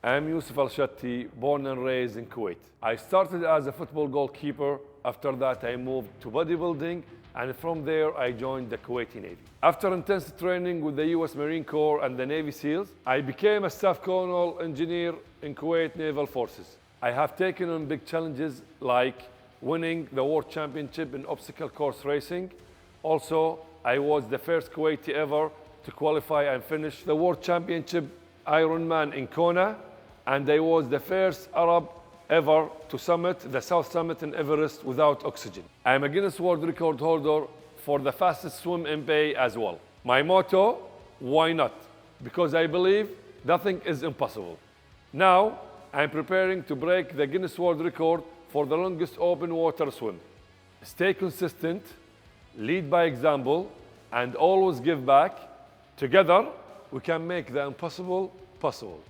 I'm Yousef Al-Shatti, born and raised in Kuwait. I started as a football goalkeeper. After that, I moved to bodybuilding, and from there, I joined the Kuwaiti Navy. After intense training with the US Marine Corps and the Navy SEALs, I became a staff colonel engineer in Kuwait Naval Forces. I have taken on big challenges like winning the World Championship in obstacle course racing. Also, I was the first Kuwaiti ever to qualify and finish the World Championship Ironman in Kona, and I was the first Arab ever to summit the South Summit in Everest without oxygen. I am a Guinness World Record holder for the fastest swim in bay as well. My motto, why not? Because I believe nothing is impossible. Now, I'm preparing to break the Guinness World Record for the longest open water swim. Stay consistent, lead by example, and always give back. Together, we can make the impossible possible.